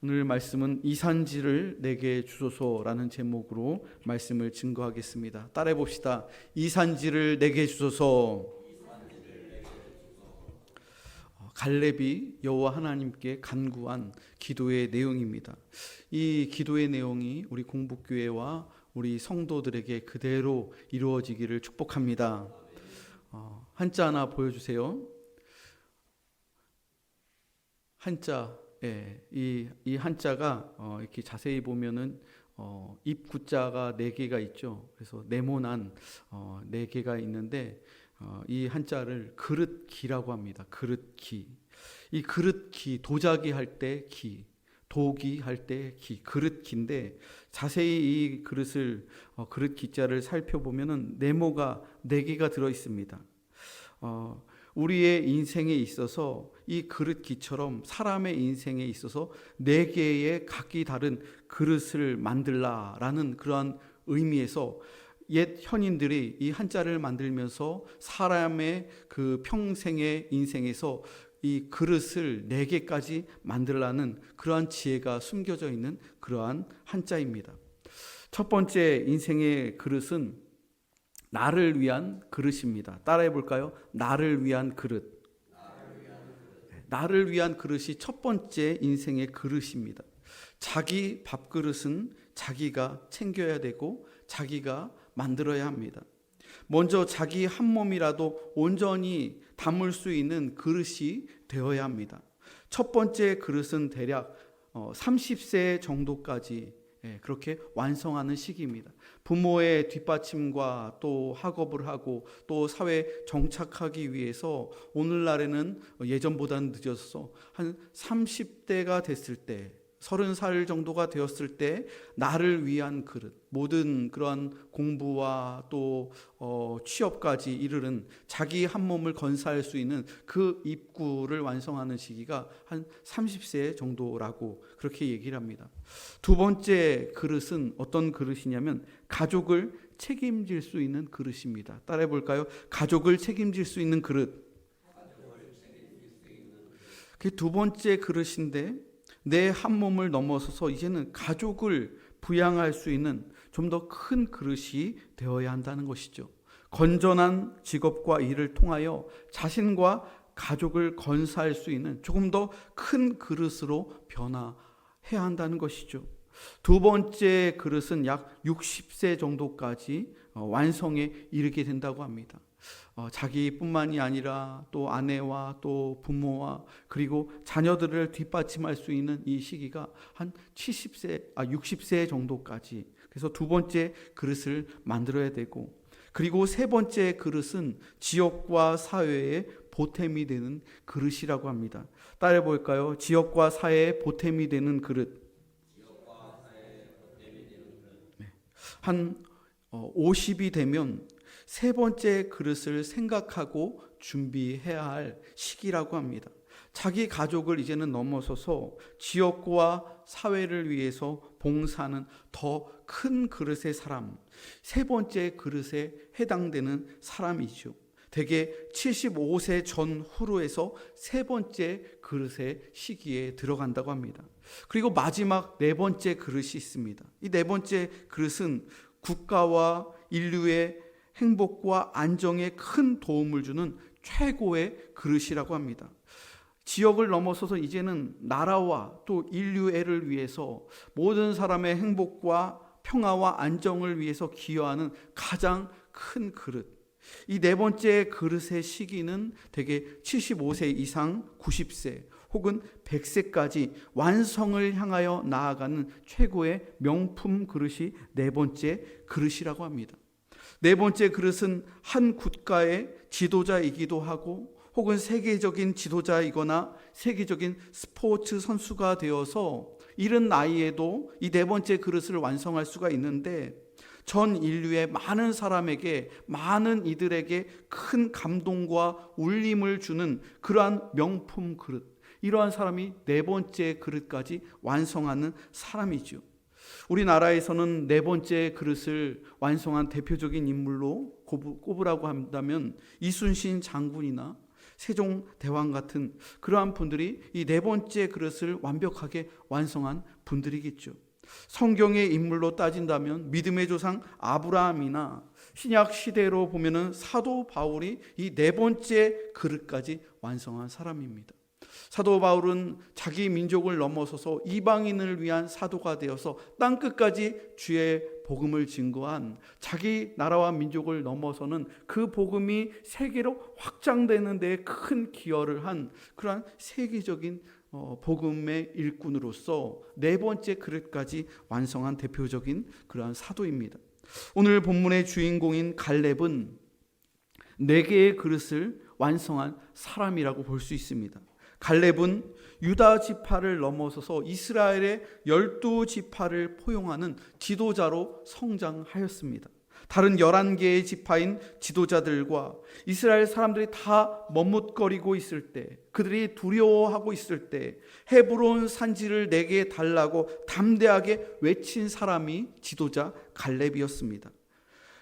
오늘 말씀은 이산지를 내게 주소서라는 제목으로 말씀을 증거하겠습니다. 따라해 봅시다. 이산지를 내게 주소서. 갈렙이 여호와 하나님께 간구한 기도의 내용입니다. 이 기도의 내용이 우리 공복교회와 우리 성도들에게 그대로 이루어지기를 축복합니다. 한자 하나 보여주세요. 한자. 이 한자가 이렇게 자세히 보면은 입구자가 4개가 있죠. 그래서 네모난 4개가 있는데 이 한자를 그릇기라고 합니다. 그릇기. 이 그릇기, 도자기 할 때 기, 도기 할 때 기, 그릇기인데 자세히 이 그릇을 그릇기자를 살펴보면은 네모가 4개가 들어 있습니다. 우리의 인생에 있어서 이 그릇기처럼 사람의 인생에 있어서 4개의 각기 다른 그릇을 만들라라는 그러한 의미에서 옛 현인들이 이 한자를 만들면서 사람의 그 평생의 인생에서 이 그릇을 4개까지 만들라는 그러한 지혜가 숨겨져 있는 그러한 한자입니다. 첫 번째 인생의 그릇은 나를 위한 그릇입니다. 따라해 볼까요? 나를 위한 그릇. 나를 위한 그릇이 첫 번째 인생의 그릇입니다. 자기 밥그릇은 자기가 챙겨야 되고 자기가 만들어야 합니다. 먼저 자기 한 몸이라도 온전히 담을 수 있는 그릇이 되어야 합니다. 첫 번째 그릇은 대략 30세 정도까지 그렇게 완성하는 시기입니다. 부모의 뒷받침과 또 학업을 하고 또 사회에 정착하기 위해서 오늘날에는 예전보다는 늦어서 한 30대가 됐을 때 30살 정도가 되었을 때 나를 위한 그릇, 모든 그러한 공부와 또 취업까지 이르는 자기 한 몸을 건사할 수 있는 그 입구를 완성하는 시기가 한 30세 정도라고 그렇게 얘기를 합니다. 두 번째 그릇은 어떤 그릇이냐면 가족을 책임질 수 있는 그릇입니다. 따라해 볼까요? 가족을 책임질 수 있는 그릇. 그게 두 번째 그릇인데 내 한 몸을 넘어서서 이제는 가족을 부양할 수 있는 좀 더 큰 그릇이 되어야 한다는 것이죠. 건전한 직업과 일을 통하여 자신과 가족을 건사할 수 있는 조금 더 큰 그릇으로 변화해야 한다는 것이죠. 두 번째 그릇은 약 60세 정도까지 완성에 이르게 된다고 합니다. 자기뿐만이 아니라 또 아내와 또 부모와 그리고 자녀들을 뒷받침할 수 있는 이 시기가 한 60세 정도까지. 그래서 두 번째 그릇을 만들어야 되고, 그리고 세 번째 그릇은 지역과 사회에 보탬이 되는 그릇이라고 합니다. 따라해 볼까요? 지역과 사회에 보탬이 되는 그릇. 한 50이 되면 세 번째 그릇을 생각하고 준비해야 할 시기라고 합니다. 자기 가족을 이제는 넘어서서 지역과 사회를 위해서 봉사하는 더 큰 그릇의 사람, 세 번째 그릇에 해당되는 사람이죠. 대개 75세 전후로 해서 세 번째 그릇의 시기에 들어간다고 합니다. 그리고 마지막 네 번째 그릇이 있습니다. 이 네 번째 그릇은 국가와 인류의 행복과 안정에 큰 도움을 주는 최고의 그릇이라고 합니다. 지역을 넘어서서 이제는 나라와 또 인류애를 위해서 모든 사람의 행복과 평화와 안정을 위해서 기여하는 가장 큰 그릇. 이 네 번째 그릇의 시기는 대개 75세 이상 90세 혹은 100세까지 완성을 향하여 나아가는 최고의 명품 그릇이 네 번째 그릇이라고 합니다. 네 번째 그릇은 한 국가의 지도자이기도 하고 혹은 세계적인 지도자이거나 세계적인 스포츠 선수가 되어서 이른 나이에도 이 네 번째 그릇을 완성할 수가 있는데 전 인류의 많은 사람에게, 많은 이들에게 큰 감동과 울림을 주는 그러한 명품 그릇, 이러한 사람이 네 번째 그릇까지 완성하는 사람이죠. 우리나라에서는 네 번째 그릇을 완성한 대표적인 인물로 꼽으라고 한다면 이순신 장군이나 세종대왕 같은 그러한 분들이 이 네 번째 그릇을 완벽하게 완성한 분들이겠죠. 성경의 인물로 따진다면 믿음의 조상 아브라함이나 신약 시대로 보면은 사도 바울이 이 네 번째 그릇까지 완성한 사람입니다. 사도 바울은 자기 민족을 넘어서서 이방인을 위한 사도가 되어서 땅끝까지 주의 복음을 증거한, 자기 나라와 민족을 넘어서는 그 복음이 세계로 확장되는 데 큰 기여를 한 그러한 세계적인 복음의 일꾼으로서 네 번째 그릇까지 완성한 대표적인 그러한 사도입니다. 오늘 본문의 주인공인 갈렙은 네 개의 그릇을 완성한 사람이라고 볼 수 있습니다. 갈렙은 유다 지파를 넘어서서 이스라엘의 12지파를 포용하는 지도자로 성장하였습니다. 다른 11개의 지파인 지도자들과 이스라엘 사람들이 다 머뭇거리고 있을 때, 그들이 두려워하고 있을 때 헤브론 산지를 내게 달라고 담대하게 외친 사람이 지도자 갈렙이었습니다.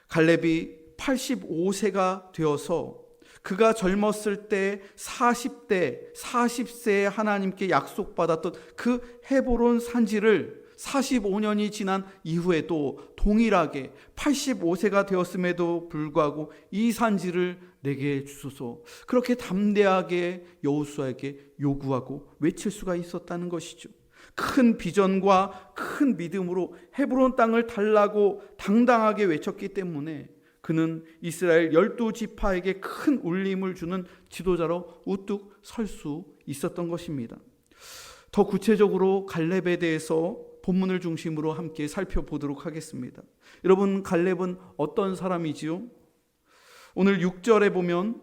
갈렙이 85세가 되어서 그가 젊었을 때 40세에 하나님께 약속받았던 그 헤브론 산지를 45년이 지난 이후에도 동일하게 85세가 되었음에도 불구하고 이 산지를 내게 주소서, 그렇게 담대하게 여호수아에게 요구하고 외칠 수가 있었다는 것이죠. 큰 비전과 큰 믿음으로 헤브론 땅을 달라고 당당하게 외쳤기 때문에 그는 이스라엘 12지파에게 큰 울림을 주는 지도자로 우뚝 설 수 있었던 것입니다. 더 구체적으로 갈렙에 대해서 본문을 중심으로 함께 살펴보도록 하겠습니다. 여러분, 갈렙은 어떤 사람이지요? 오늘 6절에 보면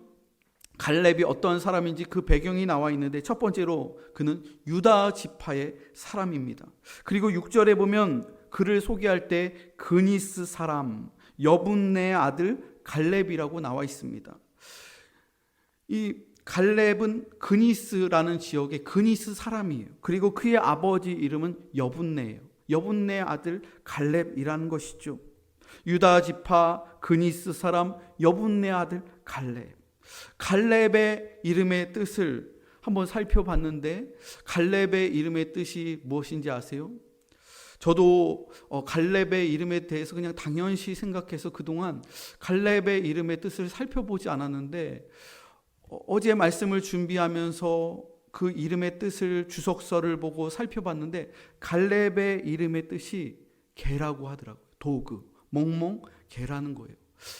갈렙이 어떤 사람인지 그 배경이 나와 있는데, 첫 번째로 그는 유다 지파의 사람입니다. 그리고 6절에 보면 그를 소개할 때 그니스 사람, 여분네의 아들 갈렙이라고 나와 있습니다. 이 갈렙은 그니스라는 지역의 그니스 사람이에요. 그리고 그의 아버지 이름은 여분네예요. 여분네의 아들 갈렙이라는 것이죠. 유다 지파 그니스 사람 여분네의 아들 갈렙. 갈렙의 이름의 뜻을 한번 살펴봤는데, 갈렙의 이름의 뜻이 무엇인지 아세요? 저도 갈렙의 이름에 대해서 그냥 당연시 생각해서 그동안 갈렙의 이름의 뜻을 살펴보지 않았는데, 어제 말씀을 준비하면서 그 이름의 뜻을 주석서를 보고 살펴봤는데 갈렙의 이름의 뜻이 개라고 하더라고요. 도그, 몽몽, 개라는 거예요.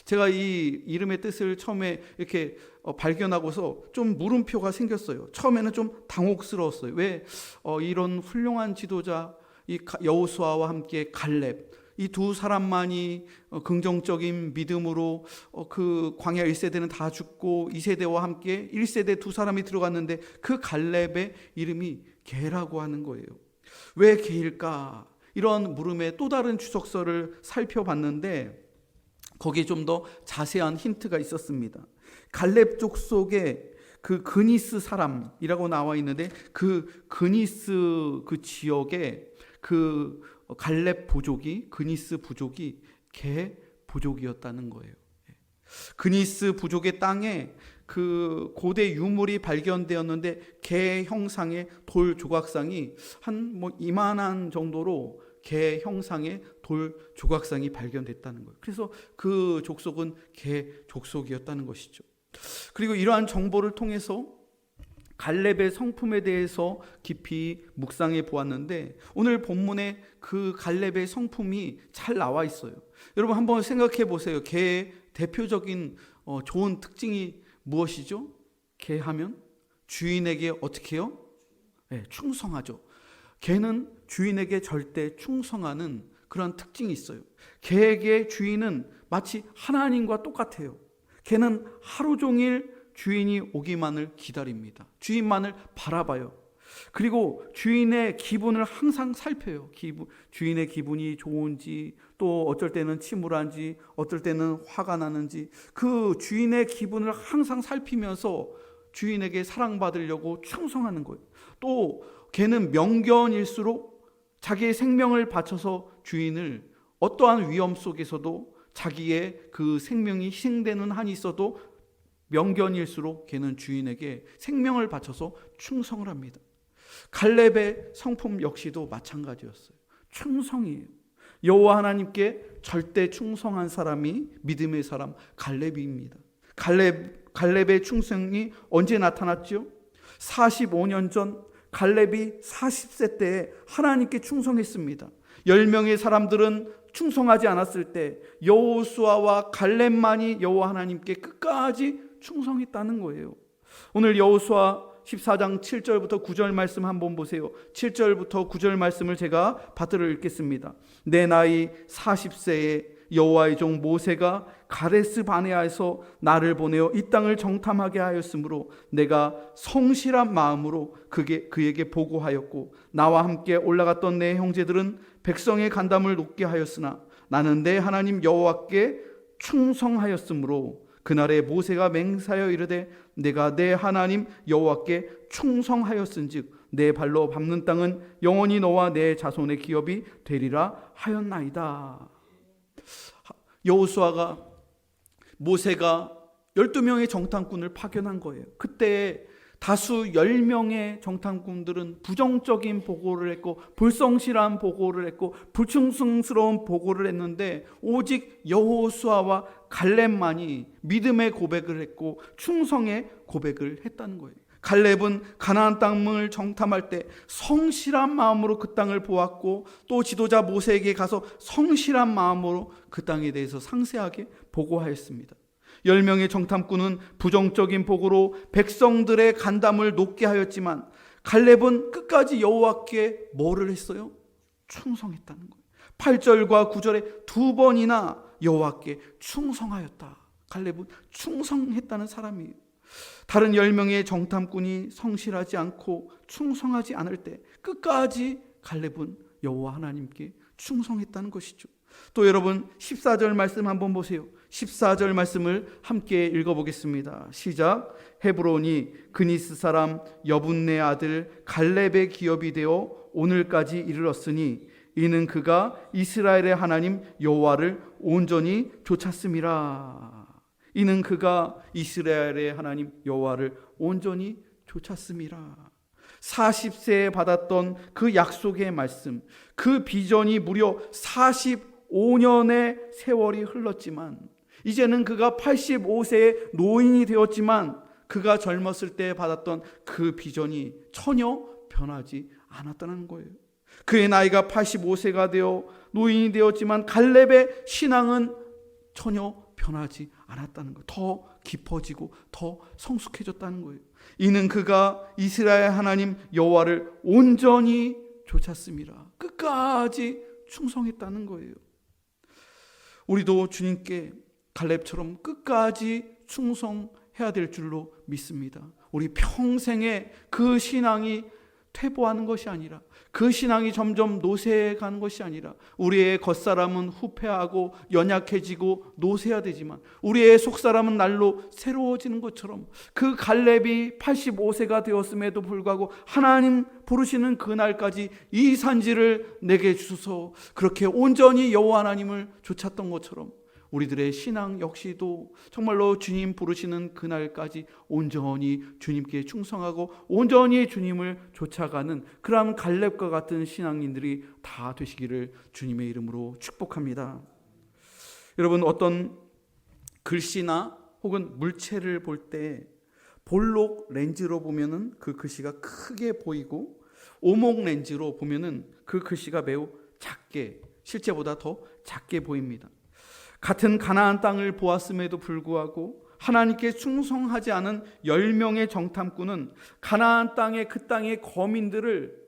제가 이 이름의 뜻을 처음에 이렇게 발견하고서 좀 물음표가 생겼어요. 처음에는 좀 당혹스러웠어요. 왜 이런 훌륭한 지도자 이 여호수아와 함께 갈렙, 이 두 사람만이 긍정적인 믿음으로 그 광야 1세대는 다 죽고 2세대와 함께 1세대 두 사람이 들어갔는데 그 갈렙의 이름이 개라고 하는 거예요. 왜 개일까? 이런 물음에 또 다른 주석서를 살펴봤는데 거기에 좀 더 자세한 힌트가 있었습니다. 갈렙 족속에 그 그니스 사람이라고 나와 있는데, 그 그니스 그 지역에 그 갈렙 부족이, 그니스 부족이 개 부족이었다는 거예요. 그니스 부족의 땅에 그 고대 유물이 발견되었는데 개 형상의 돌 조각상이 한 이만한 정도로 개 형상의 돌 조각상이 발견됐다는 거예요. 그래서 그 족속은 개 족속이었다는 것이죠. 그리고 이러한 정보를 통해서 갈렙의 성품에 대해서 깊이 묵상해 보았는데, 오늘 본문에 그 갈렙의 성품이 잘 나와 있어요. 여러분 한번 생각해 보세요. 개의 대표적인 좋은 특징이 무엇이죠? 개 하면 주인에게 어떻게 해요? 네, 충성하죠. 개는 주인에게 절대 충성하는 그런 특징이 있어요. 개에게 주인은 마치 하나님과 똑같아요. 개는 하루 종일 주인이 오기만을 기다립니다. 주인만을 바라봐요. 그리고 주인의 기분을 항상 살펴요. 주인의 기분이 좋은지, 또 어쩔 때는 침울한지, 어떨 때는 화가 나는지, 그 주인의 기분을 항상 살피면서 주인에게 사랑받으려고 충성하는 거예요. 또 개는 명견일수록 자기의 생명을 바쳐서 주인을 어떠한 위험 속에서도 자기의 그 생명이 희생되는 한이 있어도 명견일수록 걔는 주인에게 생명을 바쳐서 충성을 합니다. 갈렙의 성품 역시도 마찬가지였어요. 충성이에요. 여호와 하나님께 절대 충성한 사람이 믿음의 사람 갈렙입니다. 갈렙의 충성이 언제 나타났죠? 45년 전 갈렙이 40세 때에 하나님께 충성했습니다. 10명의 사람들은 충성하지 않았을 때 여호수아와 갈렙만이 여호와 하나님께 끝까지 충성했다는 거예요. 오늘 여호수아 14장 7절부터 9절 말씀 한번 보세요. 7절부터 9절 말씀을 제가 받들어 읽겠습니다. 내 나이 40세에 여호와의 종 모세가 가데스 바네아에서 나를 보내어 이 땅을 정탐하게 하였으므로 내가 성실한 마음으로 그에게 보고하였고 나와 함께 올라갔던 내 형제들은 백성의 간담을 높게 하였으나 나는 내 하나님 여호와께 충성하였으므로 그날에 모세가 맹세하여 이르되 내가 내 하나님 여호와께 충성하였은즉 내 발로 밟는 땅은 영원히 너와 내 자손의 기업이 되리라 하였나이다. 여호수아가 모세가 12명의 정탐꾼을 파견한 거예요. 그때 다수 10명의 정탐꾼들은 부정적인 보고를 했고 불성실한 보고를 했고 불충성스러운 보고를 했는데 오직 여호수아와 갈렙만이 믿음의 고백을 했고 충성의 고백을 했다는 거예요. 갈렙은 가나안 땅을 정탐할 때 성실한 마음으로 그 땅을 보았고 또 지도자 모세에게 가서 성실한 마음으로 그 땅에 대해서 상세하게 보고하였습니다. 10명의 정탐꾼은 부정적인 보고로 백성들의 간담을 높게 하였지만 갈렙은 끝까지 여호와께 뭐를 했어요? 충성했다는 거예요. 8절과 9절에 2번이나 여호와께 충성하였다. 갈렙은 충성했다는 사람이에요. 다른 10명의 정탐꾼이 성실하지 않고 충성하지 않을 때 끝까지 갈렙은 여호와 하나님께 충성했다는 것이죠. 또 여러분 14절 말씀 한번 보세요. 14절 말씀을 함께 읽어보겠습니다. 시작. 헤브론이 그니스 사람 여분네 아들 갈렙의 기업이 되어 오늘까지 이르렀으니 이는 그가 이스라엘의 하나님 여호와를 온전히 좇았음이라. 이는 그가 이스라엘의 하나님 여호와를 온전히 좇았음이라. 40세에 받았던 그 약속의 말씀, 그 비전이 무려 45년의 세월이 흘렀지만 이제는 그가 85세의 노인이 되었지만 그가 젊었을 때 받았던 그 비전이 전혀 변하지 않았다는 거예요. 그의 나이가 85세가 되어 노인이 되었지만 갈렙의 신앙은 전혀 변하지 않았다는 거예요. 더 깊어지고 더 성숙해졌다는 거예요. 이는 그가 이스라엘 하나님 여호와를 온전히 좇았음이라. 끝까지 충성했다는 거예요. 우리도 주님께 갈렙처럼 끝까지 충성해야 될 줄로 믿습니다. 우리 평생에 그 신앙이 퇴보하는 것이 아니라 그 신앙이 점점 노쇠해가는 것이 아니라 우리의 겉사람은 후패하고 연약해지고 노쇠화되지만 우리의 속사람은 날로 새로워지는 것처럼 그 갈렙이 85세가 되었음에도 불구하고 하나님 부르시는 그날까지 이 산지를 내게 주소서 그렇게 온전히 여호와 하나님을 좇았던 것처럼 우리들의 신앙 역시도 정말로 주님 부르시는 그날까지 온전히 주님께 충성하고 온전히 주님을 좇아가는 그러한 갈렙과 같은 신앙인들이 다 되시기를 주님의 이름으로 축복합니다. 여러분, 어떤 글씨나 혹은 물체를 볼 때 볼록 렌즈로 보면은 그 글씨가 크게 보이고 오목 렌즈로 보면은 그 글씨가 매우 작게, 실제보다 더 작게 보입니다. 같은 가나안 땅을 보았음에도 불구하고 하나님께 충성하지 않은 10명의 정탐꾼은 가나안 땅의 그 땅의 거민들을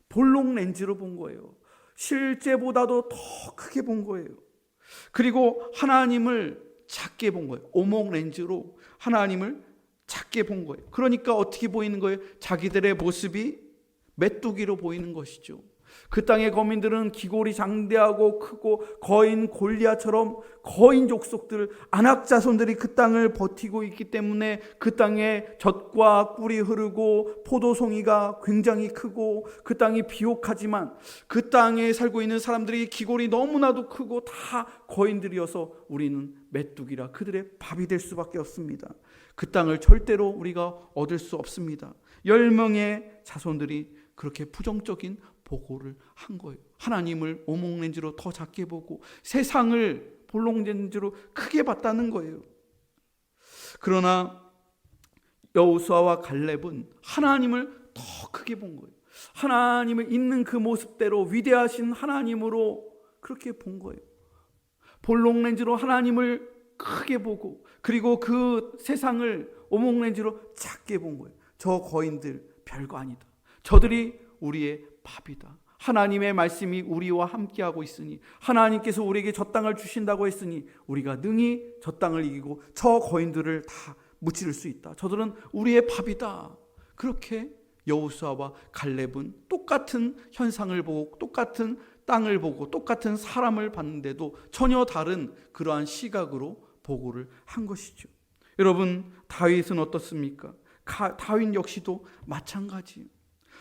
볼록 렌즈로 본 거예요. 실제보다도 더 크게 본 거예요. 그리고 하나님을 작게 본 거예요. 오목 렌즈로 하나님을 작게 본 거예요. 그러니까 어떻게 보이는 거예요? 자기들의 모습이 메뚜기로 보이는 것이죠. 그 땅의 거민들은 기골이 장대하고 크고 거인 골리앗처럼 거인 족속들, 아낙 자손들이 그 땅을 버티고 있기 때문에 그 땅에 젖과 꿀이 흐르고 포도송이가 굉장히 크고 그 땅이 비옥하지만 그 땅에 살고 있는 사람들이 기골이 너무나도 크고 다 거인들이어서 우리는 메뚜기라 그들의 밥이 될 수밖에 없습니다. 그 땅을 절대로 우리가 얻을 수 없습니다. 10명의 자손들이 그렇게 부정적인 보고를 한 거예요. 하나님을 오목렌즈로 더 작게 보고 세상을 볼록렌즈로 크게 봤다는 거예요. 그러나 여호수아와 갈렙은 하나님을 더 크게 본 거예요. 하나님을 있는 그 모습대로 위대하신 하나님으로 그렇게 본 거예요. 볼록렌즈로 하나님을 크게 보고 그리고 그 세상을 오목렌즈로 작게 본 거예요. 저 거인들 별거 아니다. 저들이 우리의 밥이다. 하나님의 말씀이 우리와 함께하고 있으니 하나님께서 우리에게 저 땅을 주신다고 했으니 우리가 능히 저 땅을 이기고 저 거인들을 다 무찌를 수 있다. 저들은 우리의 밥이다. 그렇게 여호수아와 갈렙은 똑같은 현상을 보고 똑같은 땅을 보고 똑같은 사람을 봤는데도 전혀 다른 그러한 시각으로 보고를 한 것이죠. 여러분, 다윗은 어떻습니까? 다윗 역시도 마찬가지예요.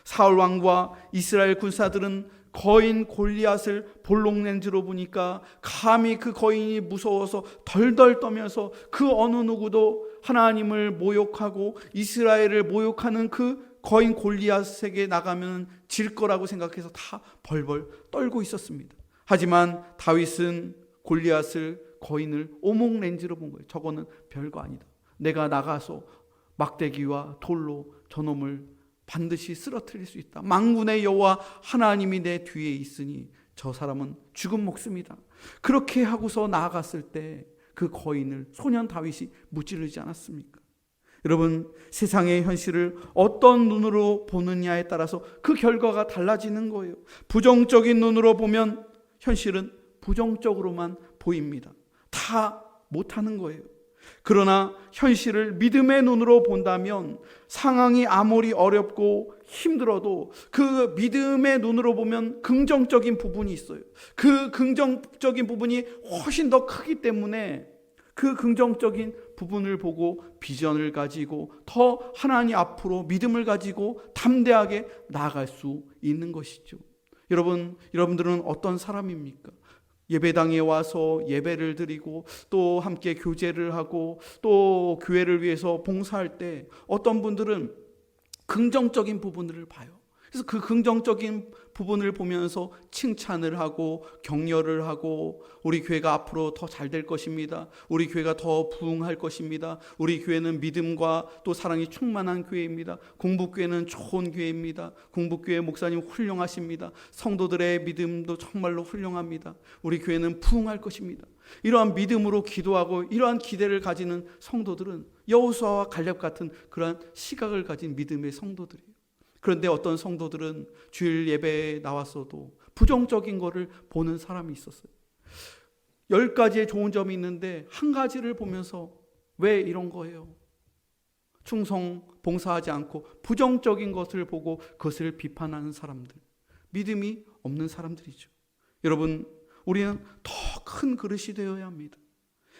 사울 왕과 이스라엘 군사들은 거인 골리앗을 볼록렌즈로 보니까 감히 그 거인이 무서워서 덜덜 떨면서 그 어느 누구도 하나님을 모욕하고 이스라엘을 모욕하는 그 거인 골리앗에게 나가면 질 거라고 생각해서 다 벌벌 떨고 있었습니다. 하지만 다윗은 골리앗을 거인을 오목렌즈로 본 거예요. 저거는 별거 아니다. 내가 나가서 막대기와 돌로 저놈을 반드시 쓰러뜨릴 수 있다. 만군의 여호와 하나님이 내 뒤에 있으니 저 사람은 죽은 목숨이다. 그렇게 하고서 나아갔을 때 그 거인을 소년 다윗이 무찌르지 않았습니까? 여러분, 세상의 현실을 어떤 눈으로 보느냐에 따라서 그 결과가 달라지는 거예요. 부정적인 눈으로 보면 현실은 부정적으로만 보입니다. 다 못하는 거예요. 그러나 현실을 믿음의 눈으로 본다면 상황이 아무리 어렵고 힘들어도 그 믿음의 눈으로 보면 긍정적인 부분이 있어요. 그 긍정적인 부분이 훨씬 더 크기 때문에 그 긍정적인 부분을 보고 비전을 가지고 더 하나님 앞으로 믿음을 가지고 담대하게 나아갈 수 있는 것이죠. 여러분들은 어떤 사람입니까? 예배당에 와서 예배를 드리고 또 함께 교제를 하고 또 교회를 위해서 봉사할 때 어떤 분들은 긍정적인 부분을 봐요. 그래서 그 긍정적인 부분을 보면서 칭찬을 하고 격려를 하고 우리 교회가 앞으로 더 잘 될 것입니다. 우리 교회가 더 부흥할 것입니다. 우리 교회는 믿음과 또 사랑이 충만한 교회입니다. 공부교회는 좋은 교회입니다. 공부교회 목사님 훌륭하십니다. 성도들의 믿음도 정말로 훌륭합니다. 우리 교회는 부흥할 것입니다. 이러한 믿음으로 기도하고 이러한 기대를 가지는 성도들은 여호수아와 갈렙 같은 그러한 시각을 가진 믿음의 성도들이에요. 그런데 어떤 성도들은 주일 예배에 나왔어도 부정적인 거를 보는 사람이 있었어요. 10가지의 좋은 점이 있는데 한 가지를 보면서 왜 이런 거예요? 충성 봉사하지 않고 부정적인 것을 보고 그것을 비판하는 사람들, 믿음이 없는 사람들이죠. 여러분, 우리는 더 큰 그릇이 되어야 합니다.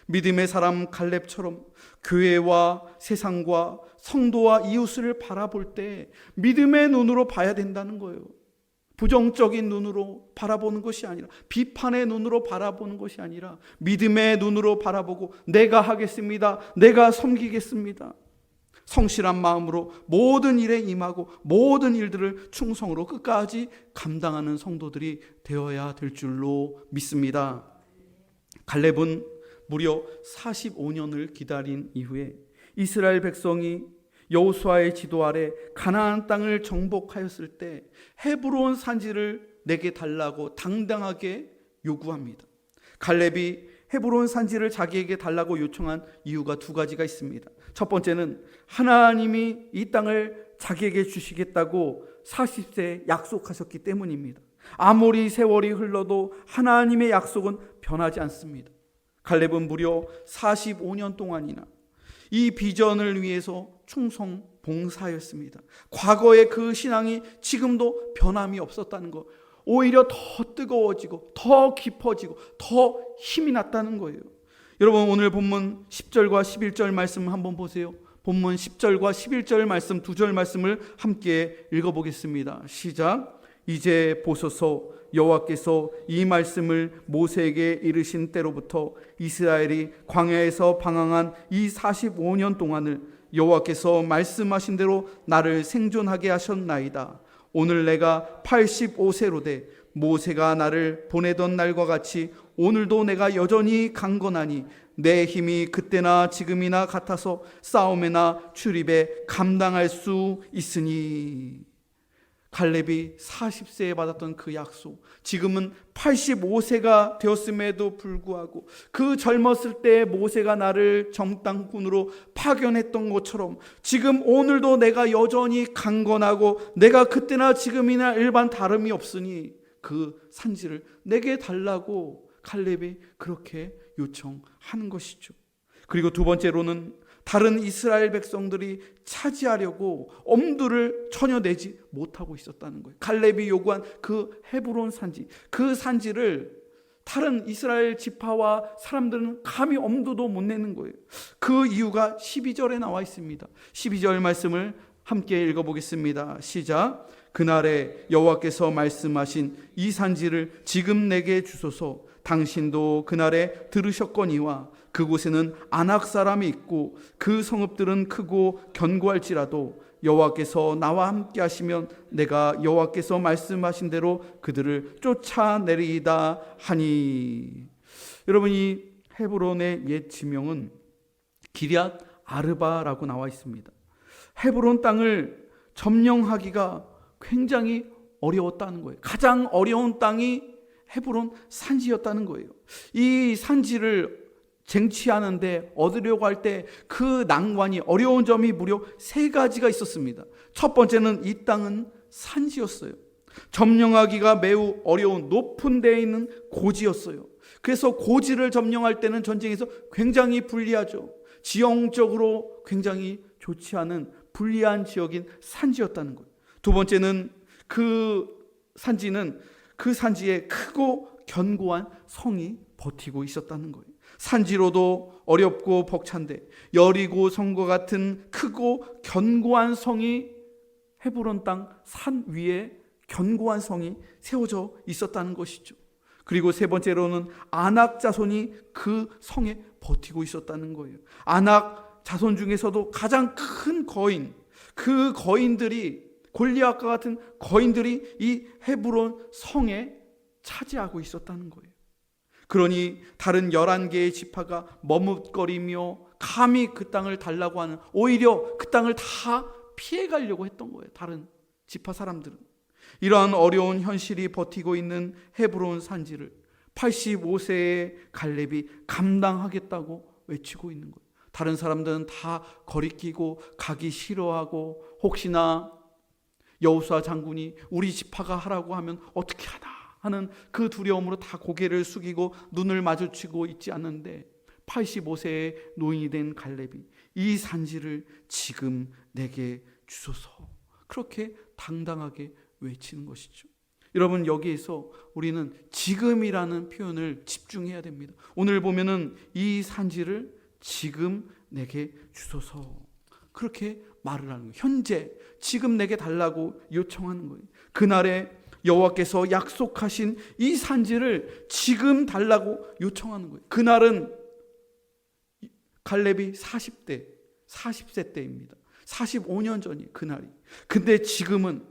믿음의 사람 갈렙처럼 교회와 세상과 성도와 이웃을 바라볼 때 믿음의 눈으로 봐야 된다는 거예요. 부정적인 눈으로 바라보는 것이 아니라, 비판의 눈으로 바라보는 것이 아니라 믿음의 눈으로 바라보고 내가 하겠습니다. 내가 섬기겠습니다. 성실한 마음으로 모든 일에 임하고 모든 일들을 충성으로 끝까지 감당하는 성도들이 되어야 될 줄로 믿습니다. 갈렙은 무려 45년을 기다린 이후에 이스라엘 백성이 여호수아의 지도 아래 가나안 땅을 정복하였을 때 헤브론 산지를 내게 달라고 당당하게 요구합니다. 갈렙이 헤브론 산지를 자기에게 달라고 요청한 이유가 2가지가 있습니다. 첫 번째는 하나님이 이 땅을 자기에게 주시겠다고 40세 약속하셨기 때문입니다. 아무리 세월이 흘러도 하나님의 약속은 변하지 않습니다. 갈렙은 무려 45년 동안이나 이 비전을 위해서 충성 봉사였습니다. 과거의 그 신앙이 지금도 변함이 없었다는 것. 오히려 더 뜨거워지고 더 깊어지고 더 힘이 났다는 거예요. 여러분, 오늘 본문 10절과 11절 말씀 한번 보세요. 본문 10절과 11절 말씀, 두 절 말씀을 함께 읽어보겠습니다. 시작. 이제 보소서, 여호와께서 이 말씀을 모세에게 이르신 때로부터 이스라엘이 광야에서 방황한 이 45년 동안을 여호와께서 말씀하신 대로 나를 생존하게 하셨나이다. 오늘 내가 85세로 돼 모세가 나를 보내던 날과 같이 오늘도 내가 여전히 강건하니 내 힘이 그때나 지금이나 같아서 싸움에나 출입에 감당할 수 있으니. 갈렙이 40세에 받았던 그 약속, 지금은 85세가 되었음에도 불구하고 그 젊었을 때 모세가 나를 정탐꾼으로 파견했던 것처럼 지금 오늘도 내가 여전히 강건하고 내가 그때나 지금이나 일반 다름이 없으니 그 산지를 내게 달라고 갈렙이 그렇게 요청하는 것이죠. 그리고 두 번째로는 다른 이스라엘 백성들이 차지하려고 엄두를 전혀 내지 못하고 있었다는 거예요. 갈렙이 요구한 그 헤브론 산지, 그 산지를 다른 이스라엘 지파와 사람들은 감히 엄두도 못 내는 거예요. 그 이유가 12절에 나와 있습니다. 12절 말씀을 함께 읽어보겠습니다. 시작. 그날에 여호와께서 말씀하신 이 산지를 지금 내게 주소서. 당신도 그날에 들으셨거니와 그곳에는 아낙 사람이 있고 그 성읍들은 크고 견고할지라도 여호와께서 나와 함께 하시면 내가 여호와께서 말씀하신 대로 그들을 쫓아내리이다 하니. 여러분, 이 헤브론의 옛 지명은 기럇 아르바라고 나와 있습니다. 헤브론 땅을 점령하기가 굉장히 어려웠다는 거예요. 가장 어려운 땅이 헤브론 산지였다는 거예요. 이 산지를 쟁취하는데 얻으려고 할 때 그 난관이, 어려운 점이 무려 세 가지가 있었습니다. 첫 번째는 이 땅은 산지였어요. 점령하기가 매우 어려운 높은 데에 있는 고지였어요. 그래서 고지를 점령할 때는 전쟁에서 굉장히 불리하죠. 지형적으로 굉장히 좋지 않은 불리한 지역인 산지였다는 거예요. 두 번째는 그 산지에 크고 견고한 성이 버티고 있었다는 거예요. 산지로도 어렵고 벅찬데 여리고 성과 같은 크고 견고한 성이, 헤브론 땅 산 위에 견고한 성이 세워져 있었다는 것이죠. 그리고 세 번째로는 아낙 자손이 그 성에 버티고 있었다는 거예요. 아낙 자손 중에서도 가장 큰 거인, 그 거인들이, 골리앗과 같은 거인들이 이 헤브론 성에 차지하고 있었다는 거예요. 그러니 다른 11개의 지파가 머뭇거리며 감히 그 땅을 달라고 하는, 오히려 그 땅을 다 피해가려고 했던 거예요. 다른 지파 사람들은. 이러한 어려운 현실이 버티고 있는 헤브론 산지를 85세의 갈렙이 감당하겠다고 외치고 있는 거예요. 다른 사람들은 다 거리끼고 가기 싫어하고, 혹시나 여호수아 장군이 우리 지파가 하라고 하면 어떻게 하나 하는 그 두려움으로 다 고개를 숙이고 눈을 마주치고 있지 않는데, 85세의 노인이 된 갈렙이 이 산지를 지금 내게 주소서, 그렇게 당당하게 외치는 것이죠. 여러분, 여기에서 우리는 지금이라는 표현을 집중해야 됩니다. 오늘 보면은 이 산지를 지금 내게 주소서, 그렇게 말을 하는 거예요. 현재 지금 내게 달라고 요청하는 거예요. 그날에 여호와께서 약속하신 이 산지를 지금 달라고 요청하는 거예요. 그날은 갈렙이 40세 때입니다. 45년 전이 그날이. 근데 지금은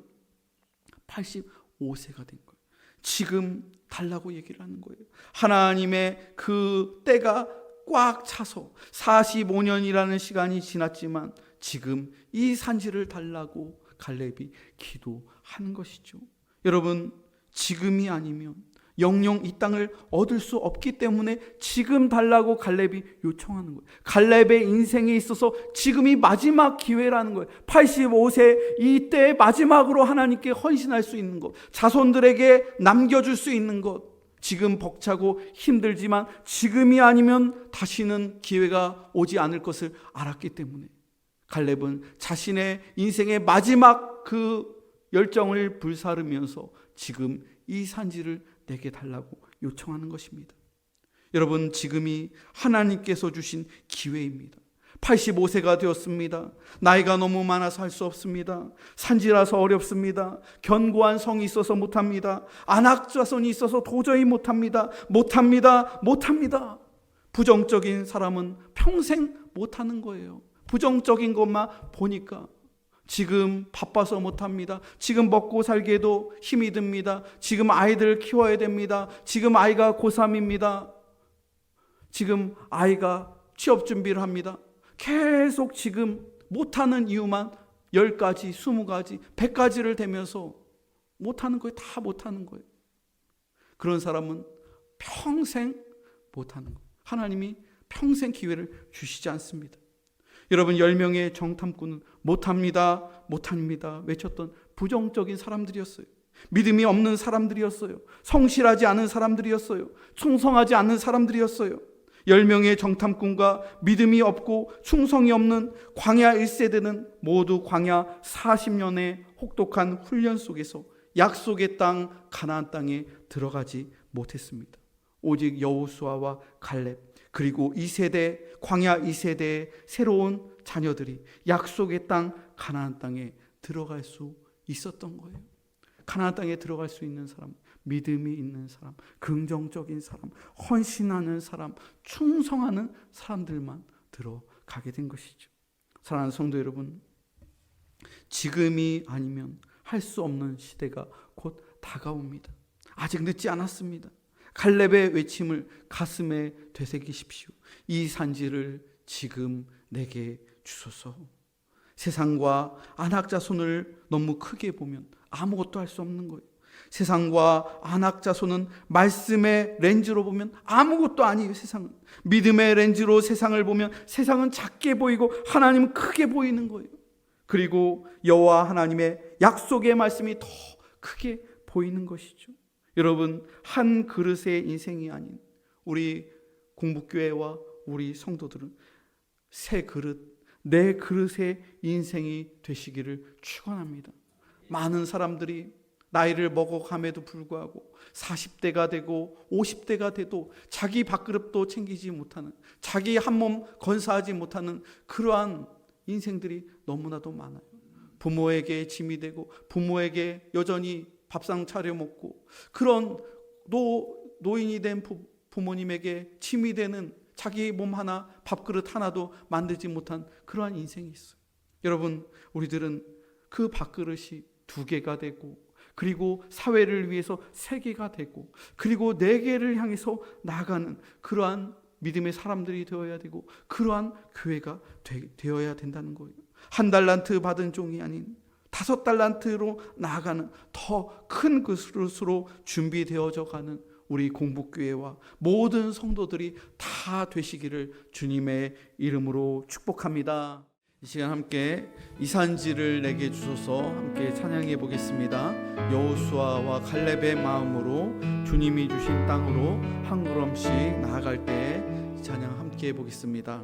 85세가 된 거예요. 지금 달라고 얘기를 하는 거예요. 하나님의 그 때가 꽉 차서 45년이라는 시간이 지났지만 지금 이 산지를 달라고 갈렙이 기도하는 것이죠. 여러분, 지금이 아니면 영영 이 땅을 얻을 수 없기 때문에 지금 달라고 갈렙이 요청하는 거예요. 갈렙의 인생에 있어서 지금이 마지막 기회라는 거예요. 85세 이때 마지막으로 하나님께 헌신할 수 있는 것, 자손들에게 남겨줄 수 있는 것, 지금 벅차고 힘들지만 지금이 아니면 다시는 기회가 오지 않을 것을 알았기 때문에 갈렙은 자신의 인생의 마지막 그 열정을 불사르면서 지금 이 산지를 내게 달라고 요청하는 것입니다. 여러분, 지금이 하나님께서 주신 기회입니다. 85세가 되었습니다. 나이가 너무 많아서 할 수 없습니다. 산지라서 어렵습니다. 견고한 성이 있어서 못합니다. 안악자손이 있어서 도저히 못합니다. 부정적인 사람은 평생 못하는 거예요. 부정적인 것만 보니까 지금 바빠서 못합니다. 지금 먹고 살기에도 힘이 듭니다. 지금 아이들 키워야 됩니다. 지금 아이가 고3입니다. 지금 아이가 취업 준비를 합니다. 계속 지금 못하는 이유만 10가지, 20가지, 100가지를 대면서 못하는 거예요. 다 못하는 거예요. 그런 사람은 평생 못하는 거예요. 하나님이 평생 기회를 주시지 않습니다. 여러분, 10명의 정탐꾼은 못합니다 외쳤던 부정적인 사람들이었어요. 믿음이 없는 사람들이었어요. 성실하지 않은 사람들이었어요. 충성하지 않는 사람들이었어요. 10명의 정탐꾼과 믿음이 없고 충성이 없는 광야 1세대는 모두 광야 40년의 혹독한 훈련 속에서 약속의 땅 가나안 땅에 들어가지 못했습니다. 오직 여호수아와 갈렙, 그리고 2세대, 광야 2세대의 새로운 자녀들이 약속의 땅 가나안 땅에 들어갈 수 있었던 거예요. 가나안 땅에 들어갈 수 있는 사람, 믿음이 있는 사람, 긍정적인 사람, 헌신하는 사람, 충성하는 사람들만 들어가게 된 것이죠. 사랑하는 성도 여러분, 지금이 아니면 할 수 없는 시대가 곧 다가옵니다. 아직 늦지 않았습니다. 갈렙의 외침을 가슴에 되새기십시오. 이 산지를 지금 내게 주소서. 세상과 안악자손을 너무 크게 보면 아무것도 할 수 없는 거예요. 세상과 안악자손은 말씀의 렌즈로 보면 아무것도 아니에요. 세상은 믿음의 렌즈로 세상을 보면 세상은 작게 보이고 하나님은 크게 보이는 거예요. 그리고 여호와 하나님의 약속의 말씀이 더 크게 보이는 것이죠. 여러분, 한 그릇의 인생이 아닌 우리 공부교회와 우리 성도들은 새 그릇, 내 그릇의 인생이 되시기를 축원합니다. 많은 사람들이 나이를 먹어감에도 불구하고 40대가 되고 50대가 돼도 자기 밥그릇도 챙기지 못하는, 자기 한몸 건사하지 못하는 그러한 인생들이 너무나도 많아요. 부모에게 짐이 되고 부모에게 여전히 밥상 차려 먹고, 그런 노인이 된 부모님에게 짐이 되는 자기 몸 하나, 밥그릇 하나도 만들지 못한 그러한 인생이 있어요. 여러분, 우리들은 그 밥그릇이 2개가 되고, 그리고 사회를 위해서 3개가 되고, 그리고 4개를 향해서 나아가는 그러한 믿음의 사람들이 되어야 되고, 그러한 교회가 되어야 된다는 거예요. 1달란트 받은 종이 아닌 5달란트로 나아가는 더 큰 그릇으로 준비되어져 가는 우리 공복교회와 모든 성도들이 다 되시기를 주님의 이름으로 축복합니다. 이 시간 함께 이 산지를 내게 주소서 함께 찬양해 보겠습니다. 여호수아와 갈렙의 마음으로 주님이 주신 땅으로 한 걸음씩 나아갈 때 찬양 함께 해 보겠습니다.